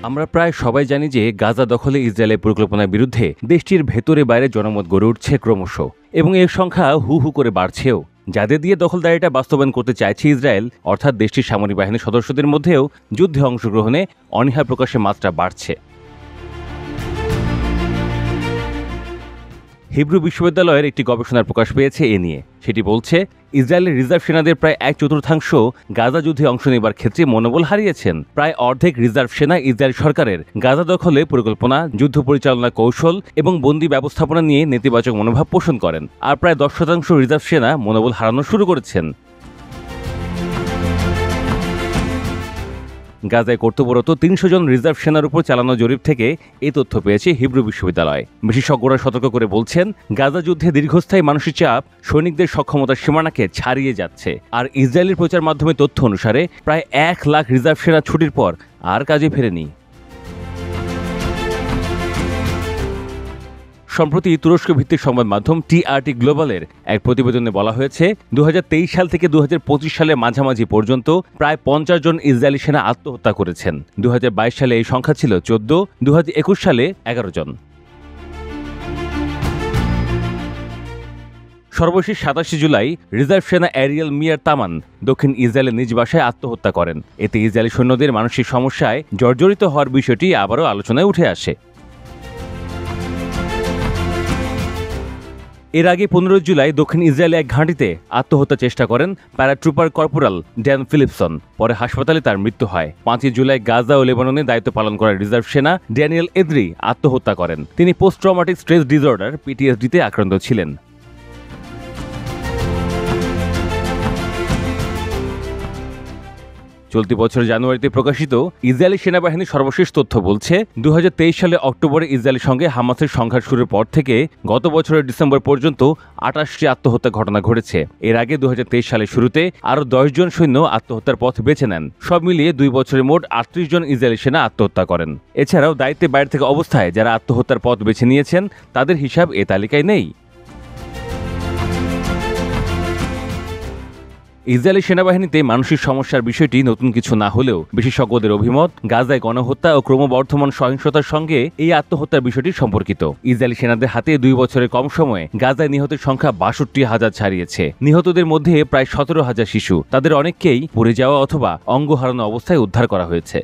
আমরা প্রায় সবাই জানি যে গাজা দখলে ইসরায়েলের পরিকল্পনার বিরুদ্ধে দেশটির ভেতরে বাইরে জনমত গড়ে উঠছে ক্রমশ, এবং এর সংখ্যা হু হু করে বাড়ছেও। যাদের দিয়ে দখলদারিটা বাস্তবায়ন করতে চাইছে ইসরায়েল, অর্থাৎ দেশটির সামরিক বাহিনীর সদস্যদের মধ্যেও যুদ্ধে অংশগ্রহণে অনীহা প্রকাশের মাত্রা বাড়ছে। হিব্রু বিশ্ববিদ্যালয়ের একটি গবেষণার প্রকাশ পেয়েছে এ নিয়ে। সেটি বলছে, ইসরায়েলের রিজার্ভ সেনাদের প্রায় 1/4 গাজা যুদ্ধে অংশ নেবার ক্ষেত্রে মনোবল হারিয়েছেন। প্রায় অর্ধেক রিজার্ভ সেনা ইসরায়েল সরকারের গাজা দখলে পরিকল্পনা, যুদ্ধ পরিচালনা কৌশল এবং বন্দী ব্যবস্থাপনা নিয়ে নেতিবাচক মনোভাব পোষণ করেন, আর প্রায় 10% রিজার্ভ সেনা মনোবল হারানো শুরু করেছেন। গাজায় কর্তব্যরত 300 জন রিজার্ভ সেনার উপর চালানো জরিপ থেকে এই তথ্য পেয়েছে হিব্রু বিশ্ববিদ্যালয়। বিশেষজ্ঞরা সতর্ক করে বলছেন, গাজা যুদ্ধে দীর্ঘস্থায়ী মানসিক চাপ সৈনিকদের সক্ষমতার সীমানাকে ছাড়িয়ে যাচ্ছে। আর ইসরায়েলের প্রচার মাধ্যমে তথ্য অনুসারে প্রায় 1 লাখ রিজার্ভ সেনা ছুটির পর আর কাজে ফেরেনি। সম্প্রতি তুরস্ক ভিত্তিক সংবাদ মাধ্যম টিআরটি গ্লোবালের এক প্রতিবেদনে বলা হয়েছে, 2023 সাল থেকে 2025 সালের মাঝামাঝি পর্যন্ত প্রায় 50 জন ইসরায়েলি সেনা আত্মহত্যা করেছেন। 2022 সালে এই সংখ্যা ছিল 14, 2021 সালে 11 জন। সর্বশেষ 27 জুলাই রিজার্ভ সেনা অ্যারিয়েল মিয়ার তামান দক্ষিণ ইসরায়েলের নিজ বাসায় আত্মহত্যা করেন। এতে ইসরায়েলি সৈন্যদের মানসিক সমস্যায় জর্জরিত হওয়ার বিষয়টি আবারও আলোচনায় উঠে আসে। এর আগে 15 জুলাই দক্ষিণ ইসরায়েলে এক ঘাঁটিতে আত্মহত্যা চেষ্টা করেন প্যারাট্রুপার কর্পোরাল ড্যান ফিলিপসন। পরে হাসপাতালে তার মৃত্যু হয়। 5 জুলাই গাজা ও লেবাননে দায়িত্ব পালন করা রিজার্ভ সেনা ড্যানিয়েল এদ্রি আত্মহত্যা করেন। তিনি পোস্ট ট্রমাটিক স্ট্রেস ডিসঅর্ডার পিটিএসডিতে আক্রান্ত ছিলেন। চলতি বছরের জানুয়ারিতে প্রকাশিত ইসরায়েলি সেনাবাহিনীর সর্বশেষ তথ্য বলছে, 2023 সালে অক্টোবরে ইসরায়েলের সঙ্গে হামাসের সংঘাত শুরুর পর থেকে গত বছরের ডিসেম্বর পর্যন্ত 28টি আত্মহত্যা ঘটনা ঘটেছে। এর আগে 2023 সালের শুরুতে আরও 10 জন সৈন্য আত্মহত্যার পথ বেছে নেন। সব মিলিয়ে 2 বছরে মোট 38 জন ইসরায়েলি সেনা আত্মহত্যা করেন। এছাড়াও দায়িত্বে বাইরে থেকে অবস্থায় যারা আত্মহত্যার পথ বেছে নিয়েছেন তাদের হিসাব এ তালিকায় নেই। ইসরায়েলি সেনাবাহিনীতে মানসিক সমস্যার বিষয়টি নতুন কিছু না হলেও বিশেষজ্ঞদের অভিমত, গাজায় গণহত্যা ও ক্রমবর্ধমান সহিংসতার সঙ্গে এই আত্মহত্যার বিষয়টি সম্পর্কিত। ইসরায়েলি সেনাদের হাতে 2 বছরের কম সময়ে গাজায় নিহতের সংখ্যা 62,000 ছাড়িয়েছে। নিহতদের মধ্যে প্রায় 17,000 শিশু। তাদের অনেককেই পুড়ে যাওয়া অথবা অঙ্গ হারানো অবস্থায় উদ্ধার করা হয়েছে।